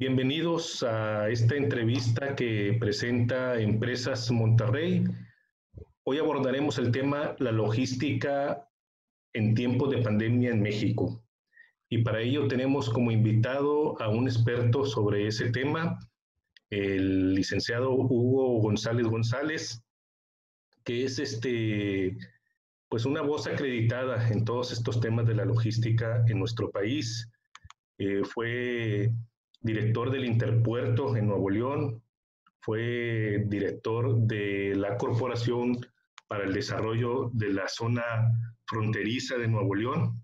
Bienvenidos a esta entrevista que presenta Empresas Monterrey. Hoy abordaremos el tema la logística en tiempos de pandemia en México. Y para ello tenemos como invitado a un experto sobre ese tema, el licenciado Hugo González González, que es pues una voz acreditada en todos estos temas de la logística en nuestro país. Fue director del Interpuerto en Nuevo León, fue director de la Corporación para el Desarrollo de la Zona Fronteriza de Nuevo León,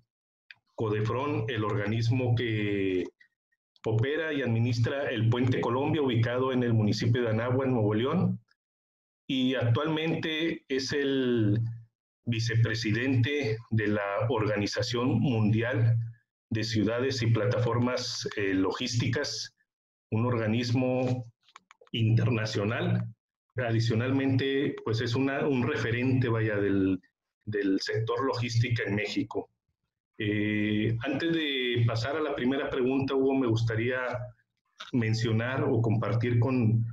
Codefron, el organismo que opera y administra el Puente Colombia, ubicado en el municipio de Anáhuac, en Nuevo León, y actualmente es el vicepresidente de la Organización Mundial de Ciudades y Plataformas Logísticas, un organismo internacional. Adicionalmente, pues es un referente, vaya, del sector logística en México. Antes de pasar a la primera pregunta, Hugo, me gustaría mencionar o compartir con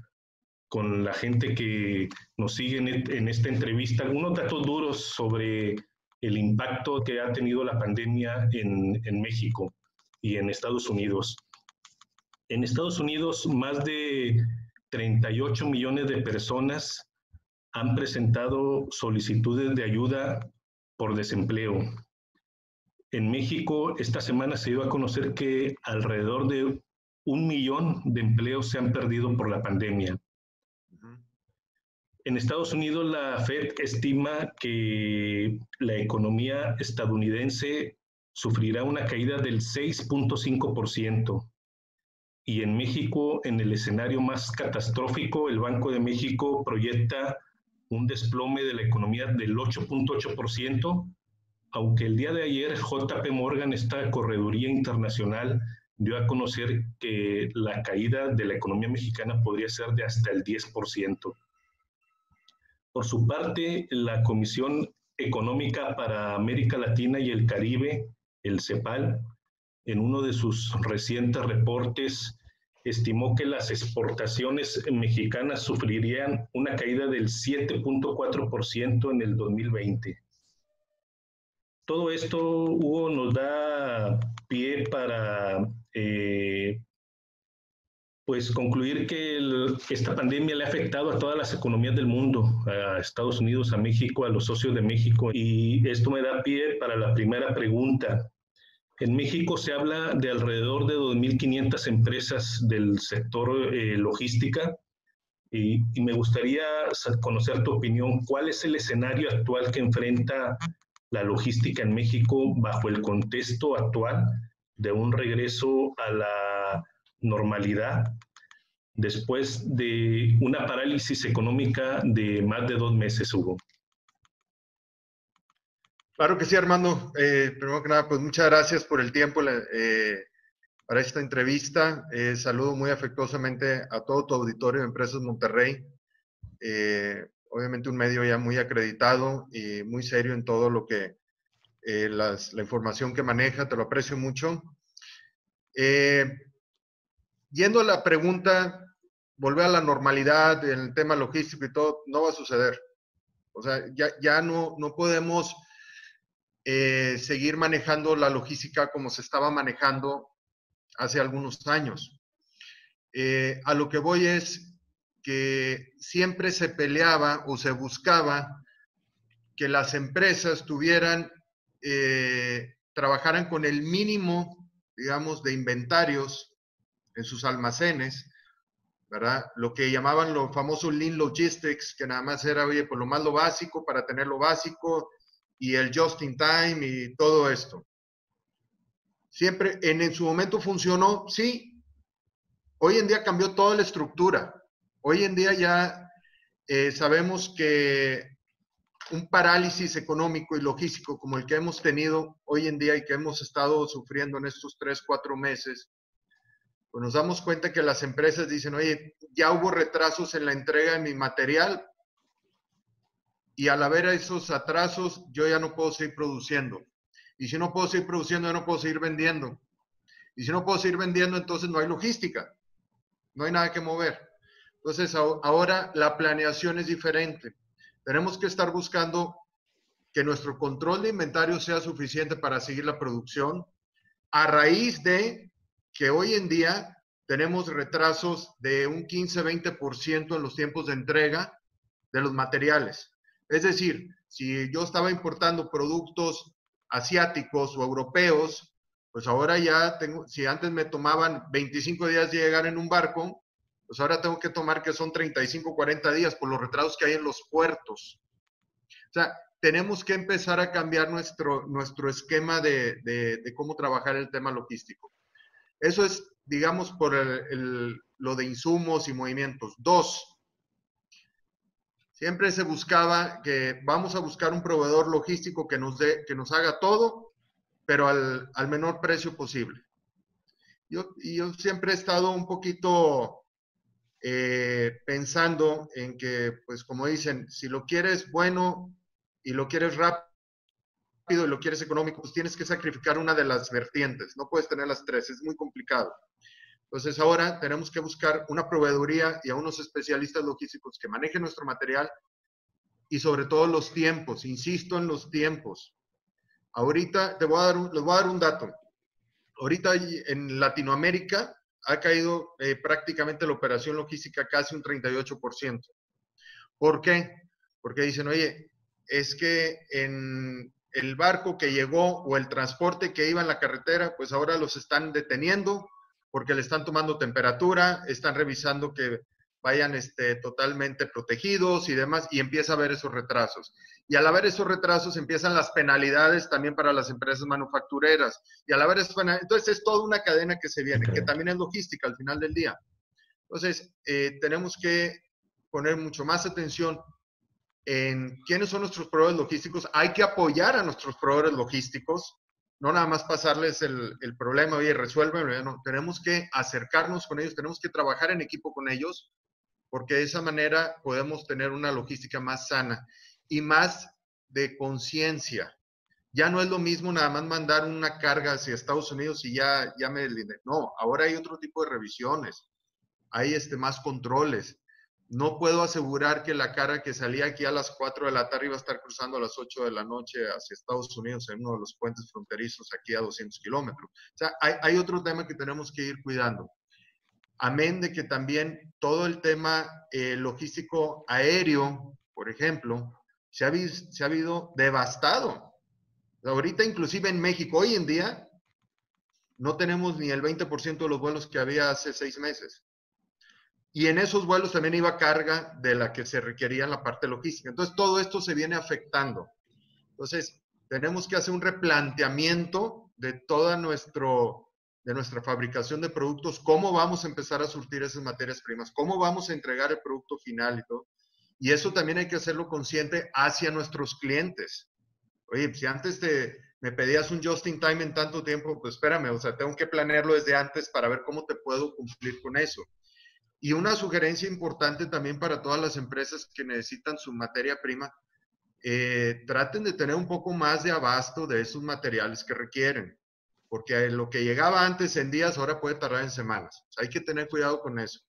la gente que nos sigue en esta entrevista algunos datos duros sobre el impacto que ha tenido la pandemia en México y en Estados Unidos. En Estados Unidos, más de 38 millones de personas han presentado solicitudes de ayuda por desempleo. En México, esta semana se dio a conocer que alrededor de 1 millón de empleos se han perdido por la pandemia. En Estados Unidos, la Fed estima que la economía estadounidense sufrirá una caída del 6.5%. Y en México, en el escenario más catastrófico, el Banco de México proyecta un desplome de la economía del 8.8%, aunque el día de ayer JP Morgan, esta correduría internacional, dio a conocer que la caída de la economía mexicana podría ser de hasta el 10%. Por su parte, la Comisión Económica para América Latina y el Caribe, el CEPAL, en uno de sus recientes reportes, estimó que las exportaciones mexicanas sufrirían una caída del 7.4% en el 2020. Todo esto, Hugo, nos da pie para pues concluir que esta pandemia le ha afectado a todas las economías del mundo, a Estados Unidos, a México, a los socios de México. Y esto me da pie para la primera pregunta. En México se habla de alrededor de 2.500 empresas del sector logística y me gustaría conocer tu opinión. ¿Cuál es el escenario actual que enfrenta la logística en México bajo el contexto actual de un regreso a la normalidad después de una parálisis económica de más de 2 meses, Hugo? Claro que sí, Armando. Primero que nada, pues muchas gracias por el tiempo para esta entrevista. Saludo muy afectuosamente a todo tu auditorio de Empresas Monterrey. Obviamente un medio ya muy acreditado y muy serio en todo lo que la información que maneja. Te lo aprecio mucho. Yendo a la pregunta, volver a la normalidad en el tema logístico y todo, no va a suceder. O sea, ya no podemos seguir manejando la logística como se estaba manejando hace algunos años. A lo que voy es que siempre se peleaba o se buscaba que las empresas trabajaran con el mínimo, digamos, de inventarios en sus almacenes, ¿verdad? Lo que llamaban los famosos Lean Logistics, que nada más era, oye, pues lo más lo básico para tener lo básico, y el just in time y todo esto. Siempre en su momento funcionó, sí. Hoy en día cambió toda la estructura. Hoy en día ya sabemos que un parálisis económico y logístico como el que hemos tenido hoy en día y que hemos estado sufriendo en estos 3, 4 meses, pues nos damos cuenta que las empresas dicen, oye, ya hubo retrasos en la entrega de mi material y al haber esos atrasos, yo ya no puedo seguir produciendo. Y si no puedo seguir produciendo, yo no puedo seguir vendiendo. Y si no puedo seguir vendiendo, entonces no hay logística. no hay nada que mover. Entonces, ahora la planeación es diferente. Tenemos que estar buscando que nuestro control de inventario sea suficiente para seguir la producción, a raíz de que hoy en día tenemos retrasos de un 15-20% en los tiempos de entrega de los materiales. Es decir, si yo estaba importando productos asiáticos o europeos, pues ahora ya tengo, si antes me tomaban 25 días de llegar en un barco, pues ahora tengo que tomar que son 35, 40 días por los retrasos que hay en los puertos. O sea, tenemos que empezar a cambiar nuestro esquema de cómo trabajar el tema logístico. Eso es, digamos, por lo de insumos y movimientos. Dos, siempre se buscaba que vamos a buscar un proveedor logístico que nos haga todo, pero al menor precio posible. Yo siempre he estado un poquito pensando en que, pues como dicen, si lo quieres bueno y lo quieres rápido y lo quieres económico, pues tienes que sacrificar una de las vertientes. No puedes tener las tres, es muy complicado. Entonces ahora tenemos que buscar una proveeduría y a unos especialistas logísticos que manejen nuestro material y sobre todo los tiempos. Insisto en los tiempos. Ahorita les voy a dar un dato. Ahorita en Latinoamérica ha caído prácticamente la operación logística casi un 38%. ¿Por qué? Porque dicen, oye, es que en el barco que llegó o el transporte que iba en la carretera, pues ahora los están deteniendo porque le están tomando temperatura, están revisando que vayan totalmente protegidos y demás, y empieza a haber esos retrasos. Y al haber esos retrasos empiezan las penalidades también para las empresas manufactureras. Y al haber esas penalidades, entonces es toda una cadena que se viene, que también es logística al final del día. Entonces, tenemos que poner mucho más atención en quiénes son nuestros proveedores logísticos. Hay que apoyar a nuestros proveedores logísticos, no nada más pasarles el problema, oye, resuelven, no, tenemos que acercarnos con ellos, tenemos que trabajar en equipo con ellos, porque de esa manera podemos tener una logística más sana y más de conciencia. Ya no es lo mismo nada más mandar una carga hacia Estados Unidos y ya me... No, ahora hay otro tipo de revisiones, hay más controles. No puedo asegurar que la carga que salía aquí a las 4 de la tarde iba a estar cruzando a las 8 de la noche hacia Estados Unidos en uno de los puentes fronterizos aquí a 200 kilómetros. O sea, hay otro tema que tenemos que ir cuidando. Amén de que también todo el tema logístico aéreo, por ejemplo, se ha habido devastado. Ahorita inclusive en México, hoy en día, no tenemos ni el 20% de los vuelos que había hace 6 meses. Y en esos vuelos también iba carga de la que se requería en la parte logística. Entonces, todo esto se viene afectando. Entonces, tenemos que hacer un replanteamiento de toda nuestra fabricación de productos, cómo vamos a empezar a surtir esas materias primas, cómo vamos a entregar el producto final y todo. Y eso también hay que hacerlo consciente hacia nuestros clientes. Oye, si antes me pedías un just in time en tanto tiempo, pues espérame, o sea, tengo que planearlo desde antes para ver cómo te puedo cumplir con eso. Y una sugerencia importante también para todas las empresas que necesitan su materia prima, traten de tener un poco más de abasto de esos materiales que requieren, porque lo que llegaba antes en días ahora puede tardar en semanas. O sea, hay que tener cuidado con eso.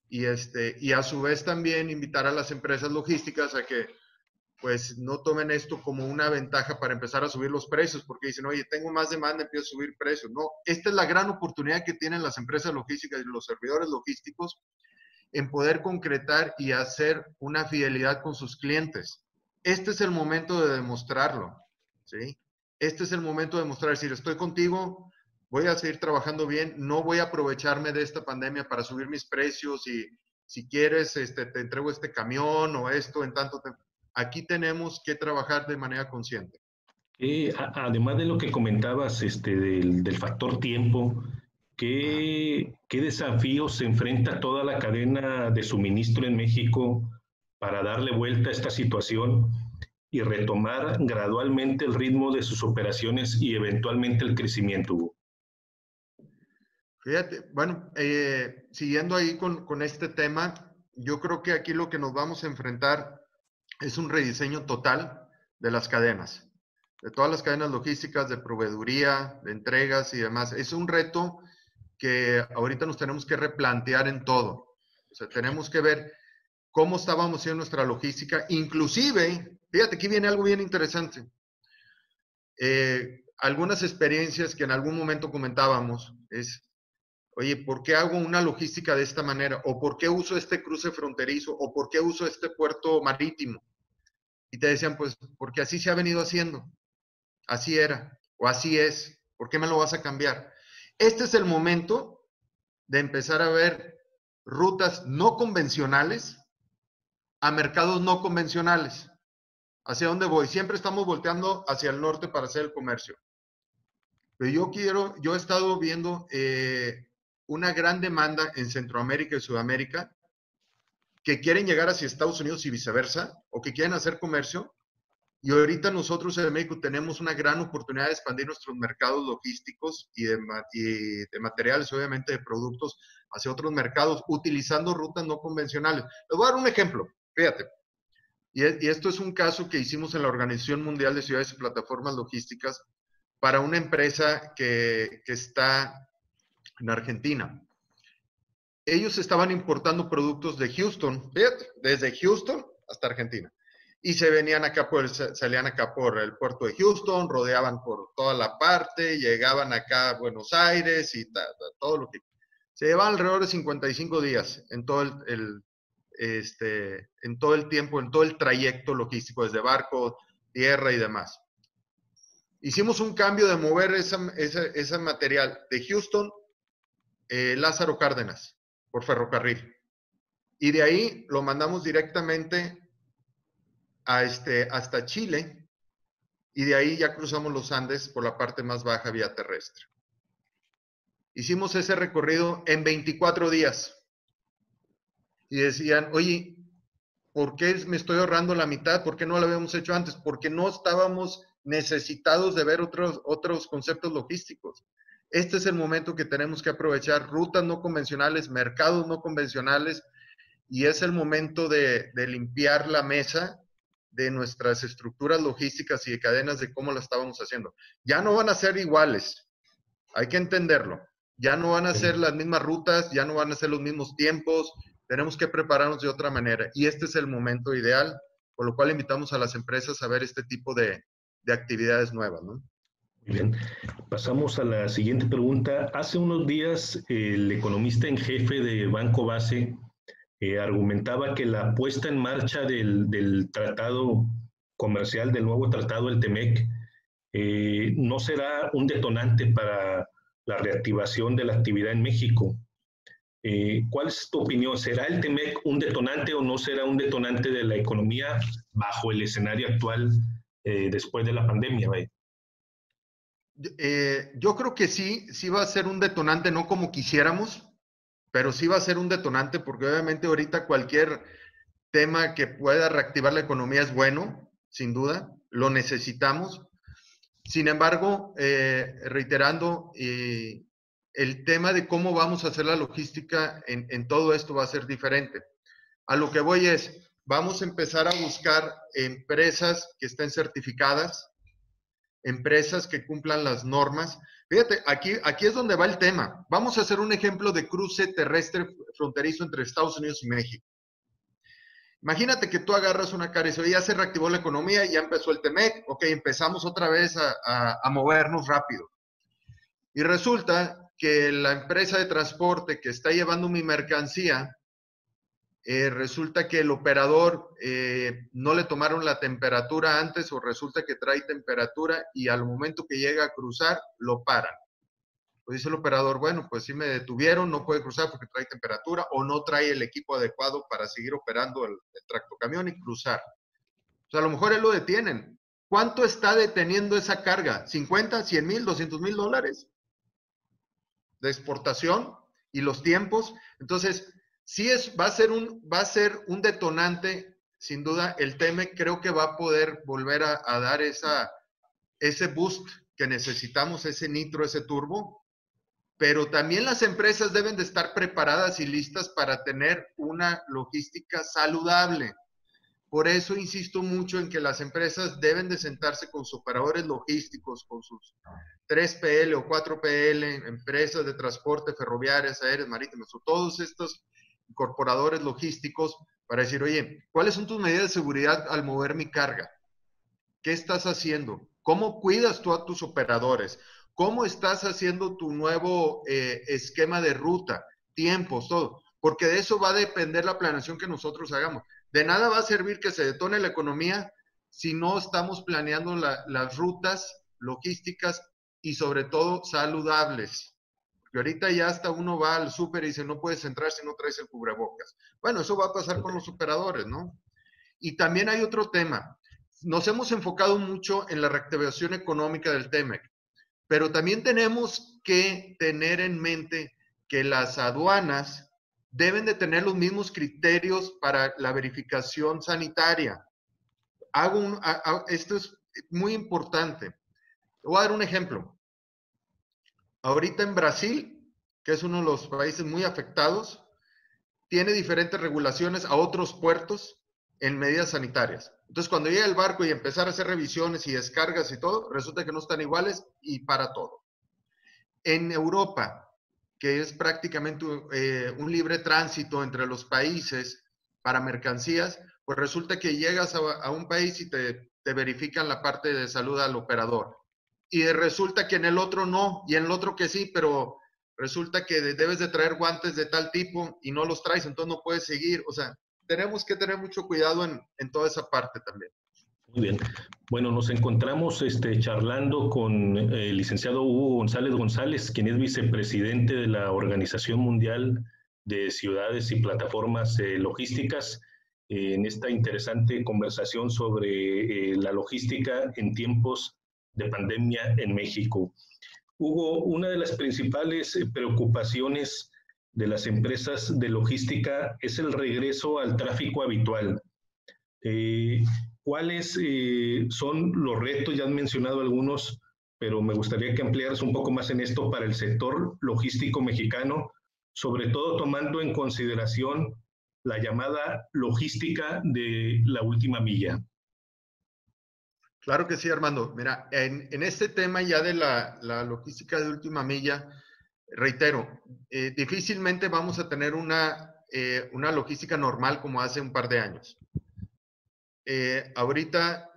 Y a su vez también invitar a las empresas logísticas a que pues no tomen esto como una ventaja para empezar a subir los precios, porque dicen, oye, tengo más demanda, empiezo a subir precios. No, esta es la gran oportunidad que tienen las empresas logísticas y los servidores logísticos en poder concretar y hacer una fidelidad con sus clientes. Este es el momento de demostrarlo, ¿sí? Este es el momento de demostrar, decir, estoy contigo, voy a seguir trabajando bien, no voy a aprovecharme de esta pandemia para subir mis precios y si quieres, te entrego este camión o esto en tanto tiempo. Aquí tenemos que trabajar de manera consciente. Además de lo que comentabas del factor tiempo, ¿qué desafíos se enfrenta toda la cadena de suministro en México para darle vuelta a esta situación y retomar gradualmente el ritmo de sus operaciones y eventualmente el crecimiento, Hugo? Fíjate, bueno, siguiendo ahí con este tema, yo creo que aquí lo que nos vamos a enfrentar es un rediseño total de las cadenas, de todas las cadenas logísticas, de proveeduría, de entregas y demás. Es un reto que ahorita nos tenemos que replantear en todo. O sea, tenemos que ver cómo estábamos haciendo nuestra logística. Inclusive, fíjate, aquí viene algo bien interesante. Algunas experiencias que en algún momento comentábamos es, oye, ¿por qué hago una logística de esta manera? ¿O por qué uso este cruce fronterizo? ¿O por qué uso este puerto marítimo? Y te decían, pues, porque así se ha venido haciendo. Así era, o así es. ¿Por qué me lo vas a cambiar? Este es el momento de empezar a ver rutas no convencionales a mercados no convencionales. ¿Hacia dónde voy? Siempre estamos volteando hacia el norte para hacer el comercio. Pero yo he estado viendo una gran demanda en Centroamérica y Sudamérica que quieren llegar hacia Estados Unidos y viceversa, o que quieren hacer comercio. Y ahorita nosotros en México tenemos una gran oportunidad de expandir nuestros mercados logísticos y de materiales, obviamente de productos, hacia otros mercados, utilizando rutas no convencionales. Les voy a dar un ejemplo, fíjate. Y esto es un caso que hicimos en la Organización Mundial de Ciudades y Plataformas Logísticas para una empresa que está en Argentina. Ellos estaban importando productos de Houston, fíjate, desde Houston hasta Argentina. Y salían acá por el puerto de Houston, rodeaban por toda la parte, llegaban acá a Buenos Aires y todo lo que... Se llevaban alrededor de 55 días en todo en todo el tiempo, en todo el trayecto logístico, desde barco, tierra y demás. Hicimos un cambio de mover ese material de Houston, Lázaro Cárdenas, por ferrocarril. Y de ahí lo mandamos directamente hasta Chile, y de ahí ya cruzamos los Andes por la parte más baja vía terrestre. Hicimos ese recorrido en 24 días. Y decían, oye, ¿por qué me estoy ahorrando la mitad? ¿Por qué no lo habíamos hecho antes? Porque no estábamos necesitados de ver otros conceptos logísticos. Este es el momento que tenemos que aprovechar rutas no convencionales, mercados no convencionales, y es el momento de limpiar la mesa de nuestras estructuras logísticas y de cadenas de cómo la estábamos haciendo. Ya no van a ser iguales, hay que entenderlo. Ya no van a ser las mismas rutas, ya no van a ser los mismos tiempos, tenemos que prepararnos de otra manera. Y este es el momento ideal, por lo cual invitamos a las empresas a ver este tipo de actividades nuevas, ¿no? Muy bien. Pasamos a la siguiente pregunta. Hace unos días, el economista en jefe de Banco Base argumentaba que la puesta en marcha del tratado comercial, del nuevo tratado, el TEMEC, no será un detonante para la reactivación de la actividad en México. ¿Cuál es tu opinión? ¿Será el TEMEC un detonante o no será un detonante de la economía bajo el escenario actual después de la pandemia? Yo creo que sí va a ser un detonante, no como quisiéramos, pero sí va a ser un detonante porque obviamente ahorita cualquier tema que pueda reactivar la economía es bueno, sin duda, lo necesitamos. Sin embargo, reiterando, el tema de cómo vamos a hacer la logística en todo esto va a ser diferente. A lo que voy es, vamos a empezar a buscar empresas que estén certificadas, empresas que cumplan las normas. Fíjate, aquí es donde va el tema. Vamos a hacer un ejemplo de cruce terrestre fronterizo entre Estados Unidos y México. Imagínate que tú agarras una cara y dices, ya se reactivó la economía, ya empezó el TEMEC, ok, empezamos otra vez a movernos rápido. Y resulta que la empresa de transporte que está llevando mi mercancía, resulta que el operador no le tomaron la temperatura antes o resulta que trae temperatura y al momento que llega a cruzar, lo paran. Pues dice el operador, bueno, pues sí me detuvieron, no puede cruzar porque trae temperatura o no trae el equipo adecuado para seguir operando el tractocamión y cruzar. O sea, a lo mejor él lo detienen. ¿Cuánto está deteniendo esa carga? ¿50, 100 mil, 200 mil dólares de exportación y los tiempos? Entonces, sí va a ser un detonante, sin duda. El TEMEC creo que va a poder volver a dar ese boost que necesitamos, ese nitro, ese turbo. Pero también las empresas deben de estar preparadas y listas para tener una logística saludable. Por eso insisto mucho en que las empresas deben de sentarse con sus operadores logísticos, con sus 3PL o 4PL, empresas de transporte ferroviarias, aéreas, marítimas, o todos estos incorporadores logísticos para decir, oye, ¿cuáles son tus medidas de seguridad al mover mi carga? ¿Qué estás haciendo? ¿Cómo cuidas tú a tus operadores? ¿Cómo estás haciendo tu nuevo esquema de ruta, tiempos, todo? Porque de eso va a depender la planeación que nosotros hagamos. De nada va a servir que se detone la economía si no estamos planeando las rutas logísticas y sobre todo saludables. Porque ahorita ya hasta uno va al súper y dice, no puedes entrar si no traes el cubrebocas. Bueno, eso va a pasar con los operadores, ¿no? Y también hay otro tema. Nos hemos enfocado mucho en la reactivación económica del TEMEC, pero también tenemos que tener en mente que las aduanas deben de tener los mismos criterios para la verificación sanitaria. Esto es muy importante. Voy a dar un ejemplo. Ahorita en Brasil, que es uno de los países muy afectados, tiene diferentes regulaciones a otros puertos en medidas sanitarias. Entonces, cuando llega el barco y empezar a hacer revisiones y descargas y todo, resulta que no están iguales y para todo. En Europa, que es prácticamente un libre tránsito entre los países para mercancías, pues resulta que llegas a un país y te verifican la parte de salud al operador. Y resulta que en el otro no, y en el otro que sí, pero resulta que debes de traer guantes de tal tipo y no los traes, entonces no puedes seguir. O sea, tenemos que tener mucho cuidado en toda esa parte también. Muy bien. Bueno, nos encontramos charlando con el licenciado Hugo González González, quien es vicepresidente de la Organización Mundial de Ciudades y Plataformas Logísticas, en esta interesante conversación sobre la logística en tiempos de pandemia en México. Hugo, una de las principales preocupaciones de las empresas de logística es el regreso al tráfico habitual. ¿Cuáles son los retos? Ya han mencionado algunos, pero me gustaría que ampliaras un poco más en esto para el sector logístico mexicano, sobre todo tomando en consideración la llamada logística de la última milla. Claro que sí, Armando. Mira, en este tema ya de la logística de última milla, reitero, difícilmente vamos a tener una logística normal como hace un par de años. Ahorita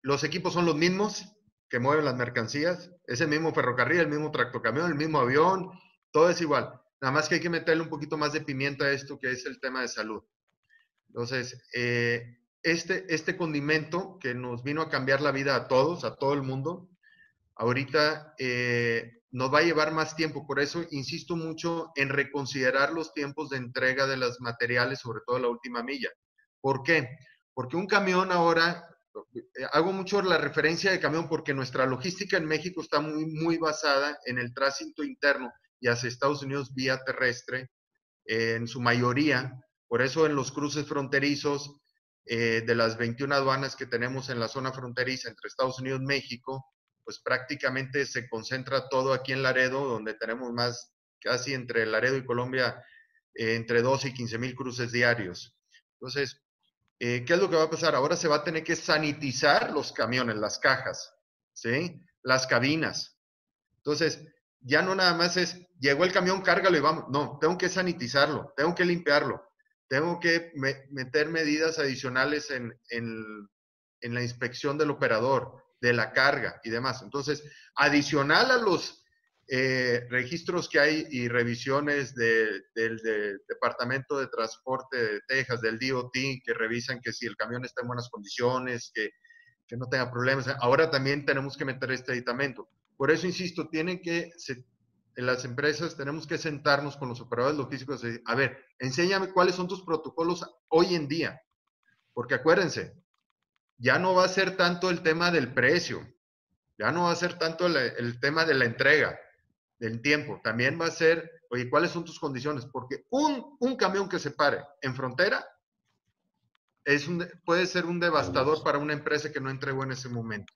los equipos son los mismos que mueven las mercancías, es el mismo ferrocarril, el mismo tractocamión, el mismo avión, todo es igual. Nada más que hay que meterle un poquito más de pimienta a esto que es el tema de salud. Entonces, este condimento que nos vino a cambiar la vida a todos, a todo el mundo, ahorita nos va a llevar más tiempo. Por eso insisto mucho en reconsiderar los tiempos de entrega de los materiales, sobre todo la última milla. ¿Por qué? Porque un camión ahora, hago mucho la referencia de camión porque nuestra logística en México está muy basada en el tránsito interno y hacia Estados Unidos vía terrestre, en su mayoría. Por eso en los cruces fronterizos, de las 21 aduanas que tenemos en la zona fronteriza entre Estados Unidos y México, pues prácticamente se concentra todo aquí en Laredo, donde tenemos más, casi entre Laredo y Colombia, entre 12 y 15 mil cruces diarios. Entonces, ¿qué es lo que va a pasar? Ahora se va a tener que sanitizar los camiones, las cajas, ¿sí? Las cabinas. Entonces, ya no nada más es, llegó el camión, cárgalo y vamos. No, tengo que sanitizarlo, tengo que limpiarlo, tengo que meter medidas adicionales en la inspección del operador, de la carga y demás. Entonces, adicional a los registros que hay y revisiones del Departamento de Transporte de Texas, del DOT, que revisan que si el camión está en buenas condiciones, que no tenga problemas. Ahora también tenemos que meter este aditamento. Por eso, insisto, en las empresas tenemos que sentarnos con los operadores logísticos y decir, a ver, enséñame cuáles son tus protocolos hoy en día. Porque acuérdense, ya no va a ser tanto el tema del precio, ya no va a ser tanto el tema de la entrega, del tiempo, también va a ser, oye, ¿cuáles son tus condiciones? Porque un camión que se pare en frontera puede ser un devastador para una empresa que no entregó en ese momento.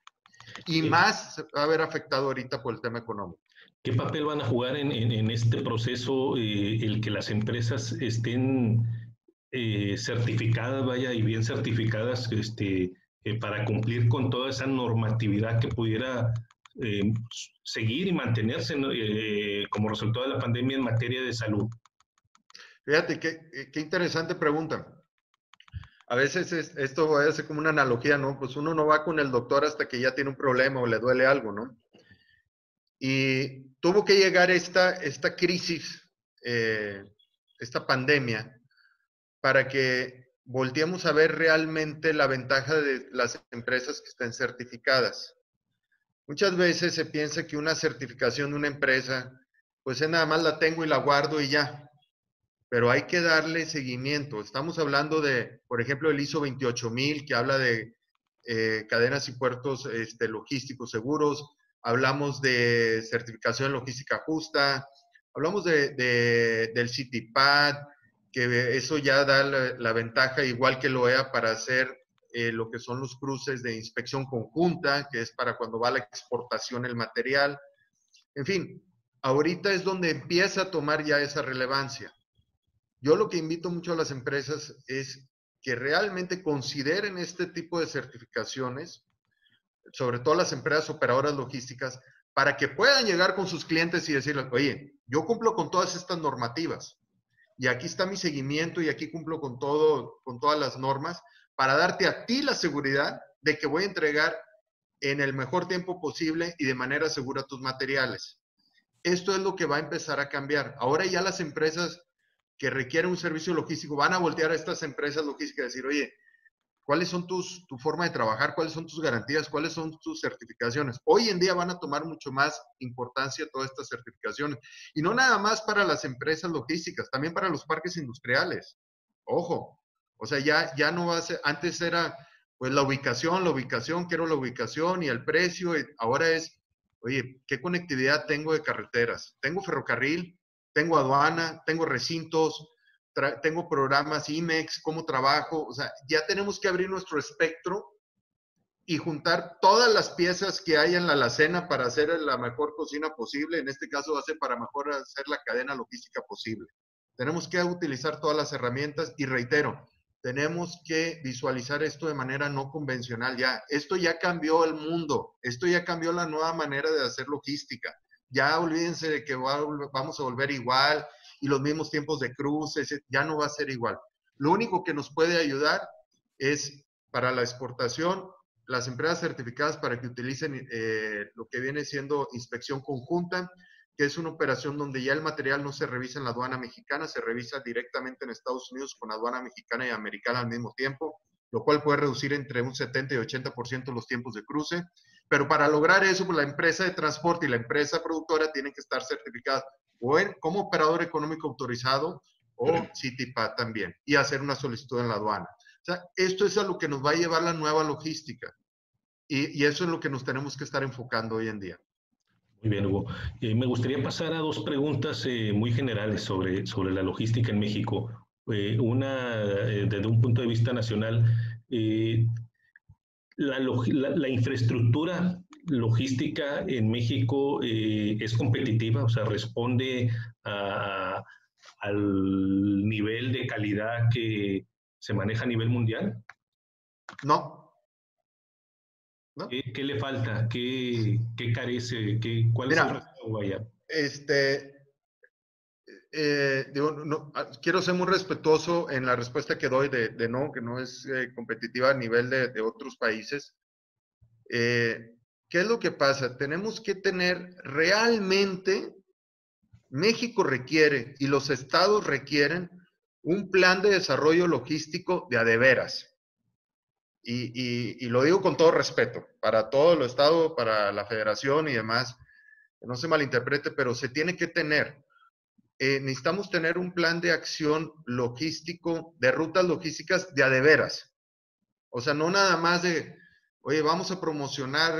Y más se va a ver afectado ahorita por el tema económico. ¿Qué papel van a jugar en este proceso el que las empresas estén certificadas, vaya, y bien certificadas, para cumplir con toda esa normatividad que pudiera seguir y mantenerse, ¿no? Como resultado de la pandemia en materia de salud. Fíjate, qué interesante pregunta. A veces esto voy a hacer como una analogía, ¿no? Pues uno no va con el doctor hasta que ya tiene un problema o le duele algo, ¿no? Y tuvo que llegar esta crisis, esta pandemia, para que volteemos a ver realmente la ventaja de las empresas que estén certificadas. Muchas veces se piensa que una certificación de una empresa, pues es nada más la tengo y la guardo y ya, pero hay que darle seguimiento. Estamos hablando de, por ejemplo, el ISO 28000, que habla de cadenas y puertos logísticos seguros. Hablamos de certificación logística justa. Hablamos del CITIPAD, que eso ya da la ventaja, igual que lo EA, para hacer lo que son los cruces de inspección conjunta, que es para cuando va la exportación el material. En fin, ahorita es donde empieza a tomar ya esa relevancia. Yo lo que invito mucho a las empresas es que realmente consideren este tipo de certificaciones, sobre todo las empresas operadoras logísticas, para que puedan llegar con sus clientes y decirles, oye, yo cumplo con todas estas normativas y aquí está mi seguimiento y aquí cumplo con todo, con todas las normas, para darte a ti la seguridad de que voy a entregar en el mejor tiempo posible y de manera segura tus materiales. Esto es lo que va a empezar a cambiar. Ahora ya las empresas que requieren un servicio logístico van a voltear a estas empresas logísticas y decir, oye, ¿cuáles son tu forma de trabajar? ¿Cuáles son tus garantías? ¿Cuáles son tus certificaciones? Hoy en día van a tomar mucho más importancia todas estas certificaciones. Y no nada más para las empresas logísticas, también para los parques industriales. Ojo, o sea, ya no va a ser, antes era pues la ubicación, quiero la ubicación y el precio. Y ahora es, oye, ¿qué conectividad tengo de carreteras? ¿Tengo ferrocarril? ¿Tengo aduana? ¿Tengo recintos? Tengo programas IMEX, cómo trabajo, o sea, ya tenemos que abrir nuestro espectro y juntar todas las piezas que hay en la alacena para hacer la mejor cocina posible. En este caso va a ser para mejor hacer la cadena logística posible. Tenemos que utilizar todas las herramientas y reitero, tenemos que visualizar esto de manera no convencional ya. Esto ya cambió el mundo, esto ya cambió la nueva manera de hacer logística. Ya olvídense de que vamos a volver igual y los mismos tiempos de cruces, ya no va a ser igual. Lo único que nos puede ayudar es para la exportación, las empresas certificadas para que utilicen lo que viene siendo inspección conjunta, que es una operación donde ya el material no se revisa en la aduana mexicana, se revisa directamente en Estados Unidos con aduana mexicana y americana al mismo tiempo, lo cual puede reducir entre un 70 y 80% los tiempos de cruce. Pero para lograr eso, pues la empresa de transporte y la empresa productora tienen que estar certificadas o como operador económico autorizado o CITIPAD también, y hacer una solicitud en la aduana. O sea, esto es a lo que nos va a llevar la nueva logística. Y eso es lo que nos tenemos que estar enfocando hoy en día. Muy bien, Hugo. Me gustaría pasar a dos preguntas muy generales sobre la logística en México. Una, desde un punto de vista nacional, la infraestructura logística en México es competitiva, o sea, responde al nivel de calidad que se maneja a nivel mundial. No. ¿No? ¿Qué le falta? ¿Qué carece? ¿Cuál es el rezago allá? Digo, no, quiero ser muy respetuoso en la respuesta que doy de no, que no es competitiva a nivel de otros países. ¿Qué es lo que pasa? Tenemos que tener realmente, México requiere y los estados requieren un plan de desarrollo logístico de a de veras. Y lo digo con todo respeto, para todo el estado, para la federación y demás, que no se malinterprete, pero se tiene que tener. Necesitamos tener un plan de acción logístico, de rutas logísticas de a de veras. O sea, no nada más de, oye, vamos a promocionar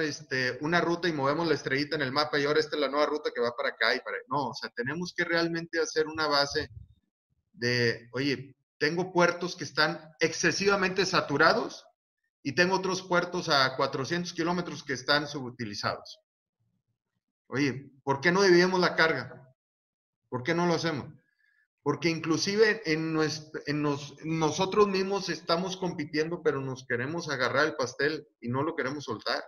una ruta y movemos la estrellita en el mapa y ahora esta es la nueva ruta que va para acá y para allá. No, o sea, tenemos que realmente hacer una base de, oye, tengo puertos que están excesivamente saturados y tengo otros puertos a 400 kilómetros que están subutilizados. Oye, ¿por qué no dividimos la carga? ¿Por qué no lo hacemos? porque inclusive nosotros mismos estamos compitiendo, pero nos queremos agarrar el pastel y no lo queremos soltar.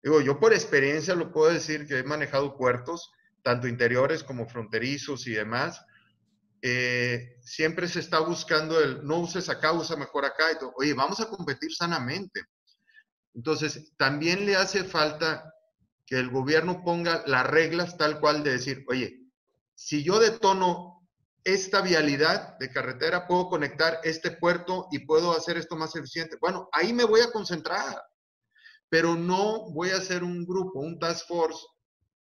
Digo, yo por experiencia lo puedo decir que he manejado puertos, tanto interiores como fronterizos y demás. Siempre se está buscando el no uses acá, usa mejor acá. Y todo. Oye, vamos a competir sanamente. Entonces, también le hace falta que el gobierno ponga las reglas tal cual de decir, oye, si yo detono esta vialidad de carretera, puedo conectar este puerto y puedo hacer esto más eficiente. Bueno, ahí me voy a concentrar, pero no voy a hacer un grupo, un task force,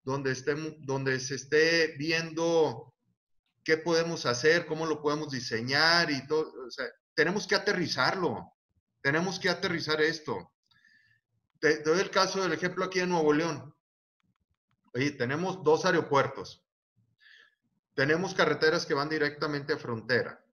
donde se esté viendo qué podemos hacer, cómo lo podemos diseñar y todo. O sea, tenemos que aterrizarlo, tenemos que aterrizar esto. Te doy el caso del ejemplo aquí en Nuevo León. Oye, tenemos 2 aeropuertos. Tenemos carreteras que van directamente a frontera.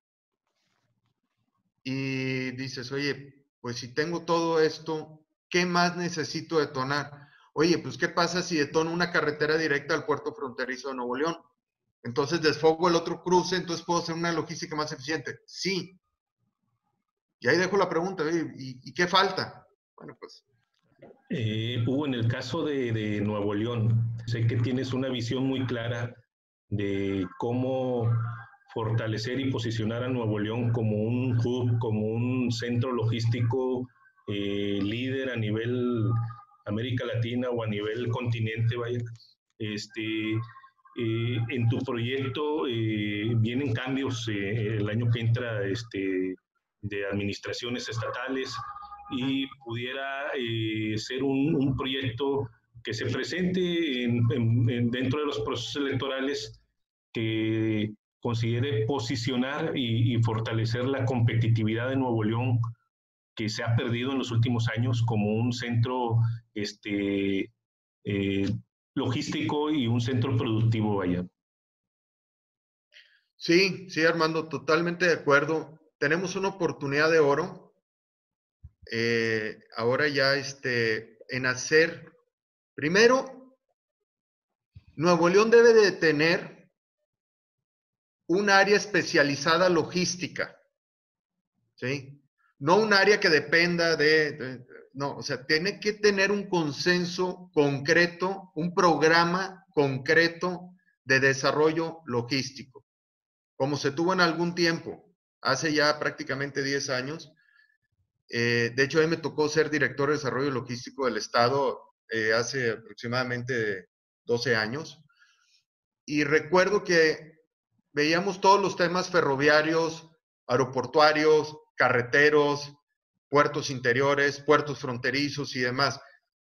Y dices, oye, pues si tengo todo esto, ¿qué más necesito detonar? Oye, pues ¿qué pasa si detono una carretera directa al puerto fronterizo de Nuevo León? Entonces desfogo el otro cruce, entonces puedo hacer una logística más eficiente. Sí. Y ahí dejo la pregunta, ¿y qué falta? Bueno, pues. Hugo, en el caso de Nuevo León, sé que tienes una visión muy clara de cómo fortalecer y posicionar a Nuevo León como un hub, como un centro logístico líder a nivel América Latina o a nivel continente, vaya. En tu proyecto vienen cambios el año que entra de administraciones estatales y pudiera ser un proyecto que se presente dentro de los procesos electorales que considere posicionar y fortalecer la competitividad de Nuevo León, que se ha perdido en los últimos años como un centro eh, logístico y un centro productivo allá. Sí, sí, Armando, totalmente de acuerdo. Tenemos una oportunidad de oro. Ahora ya en hacer, primero, Nuevo León debe de tener un área especializada logística, ¿sí? No un área que dependa no, o sea, tiene que tener un consenso concreto, un programa concreto de desarrollo logístico, como se tuvo en algún tiempo, hace ya prácticamente 10 años. De hecho, a mí me tocó ser director de desarrollo logístico del Estado hace aproximadamente 12 años. Y recuerdo que veíamos todos los temas ferroviarios, aeroportuarios, carreteros, puertos interiores, puertos fronterizos y demás.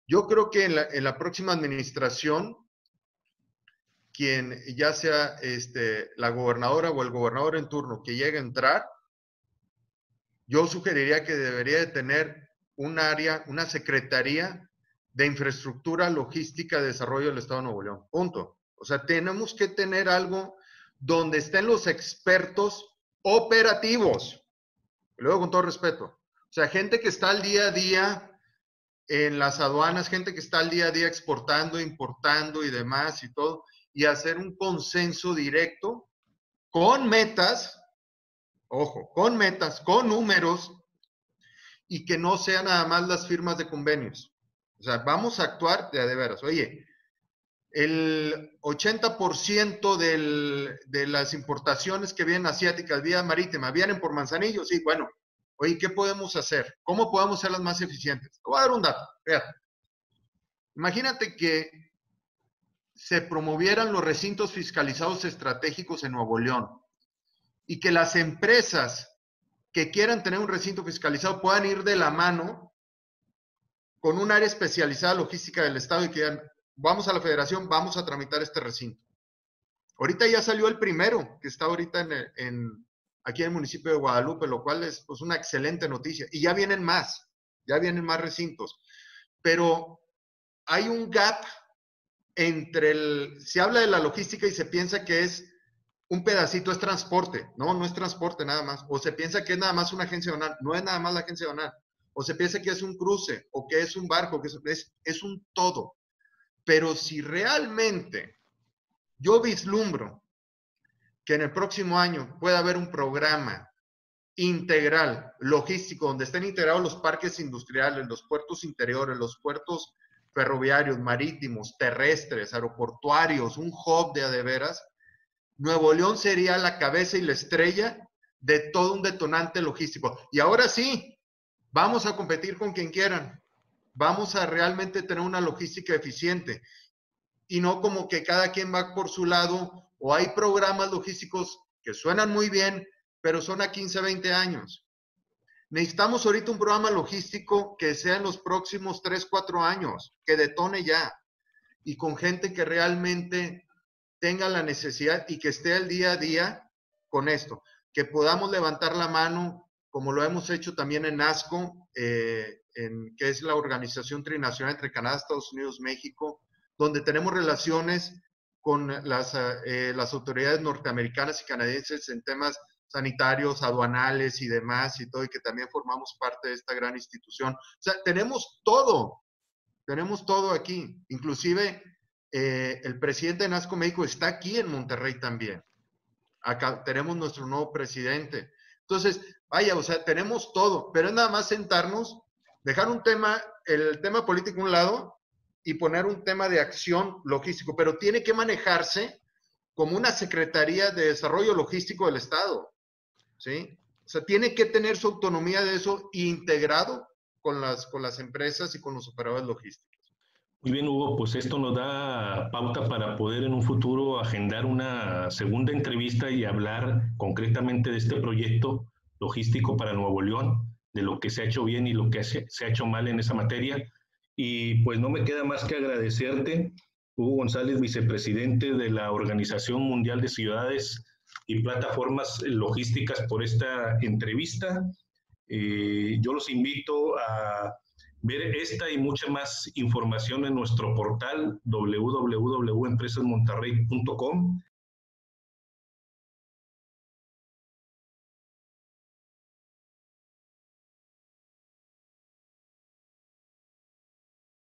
Yo creo que en la próxima administración, quien ya sea la gobernadora o el gobernador en turno que llegue a entrar, yo sugeriría que debería de tener un área, una secretaría de infraestructura logística de desarrollo del Estado de Nuevo León. Punto. O sea, tenemos que tener algo donde estén los expertos operativos. Luego, con todo respeto. O sea, gente que está al día a día en las aduanas, gente que está al día a día exportando, importando y demás y todo, y hacer un consenso directo con metas, ojo, con metas, con números, y que no sean nada más las firmas de convenios. O sea, vamos a actuar de veras. Oye, el 80% de las importaciones que vienen asiáticas vía marítima vienen por Manzanillo. Sí, bueno, oye, ¿qué podemos hacer? ¿Cómo podemos hacerlas más eficientes? Te voy a dar un dato. Fíjate. Imagínate que se promovieran los recintos fiscalizados estratégicos en Nuevo León y que las empresas que quieran tener un recinto fiscalizado puedan ir de la mano con un área especializada logística del Estado y que digan, vamos a la federación, vamos a tramitar este recinto. Ahorita ya salió el primero, que está ahorita aquí en el municipio de Guadalupe, lo cual es pues, una excelente noticia. Y ya vienen más recintos. Pero hay un gap entre se habla de la logística y se piensa que es un pedacito, es transporte. No, no es transporte nada más. O se piensa que es nada más una agencia aduanal. No es nada más la agencia aduanal. O se piensa que es un cruce, o que es un barco, que es un todo. Pero si realmente yo vislumbro que en el próximo año pueda haber un programa integral, logístico, donde estén integrados los parques industriales, los puertos interiores, los puertos ferroviarios, marítimos, terrestres, aeroportuarios, un hub de veras, Nuevo León sería la cabeza y la estrella de todo un detonante logístico. Y ahora sí, vamos a competir con quien quieran. Vamos a realmente tener una logística eficiente y no como que cada quien va por su lado, o hay programas logísticos que suenan muy bien, pero son a 15, 20 años. Necesitamos ahorita un programa logístico que sea en los próximos 3, 4 años, que detone ya, y con gente que realmente tenga la necesidad y que esté al día a día con esto, que podamos levantar la mano, como lo hemos hecho también en NASCO, que es la Organización Trinacional entre Canadá, Estados Unidos, México, donde tenemos relaciones con las autoridades norteamericanas y canadienses en temas sanitarios, aduanales y demás, y todo, y que también formamos parte de esta gran institución. O sea, tenemos todo aquí, inclusive el presidente de NASCO México está aquí en Monterrey también. Acá tenemos nuestro nuevo presidente. Entonces, vaya, o sea, tenemos todo, pero es nada más sentarnos, dejar el tema político a un lado y poner un tema de acción logístico, pero tiene que manejarse como una Secretaría de Desarrollo Logístico del Estado, ¿sí? O sea, tiene que tener su autonomía de eso integrado con las empresas y con los operadores logísticos. Muy bien, Hugo, pues esto nos da pauta para poder en un futuro agendar una segunda entrevista y hablar concretamente de este proyecto logístico para Nuevo León, de lo que se ha hecho bien y lo que se ha hecho mal en esa materia. Y pues no me queda más que agradecerte, Hugo González, vicepresidente de la Organización Mundial de Ciudades y Plataformas Logísticas, por esta entrevista. Yo los invito a ver esta y mucha más información en nuestro portal www.empresasmonterrey.com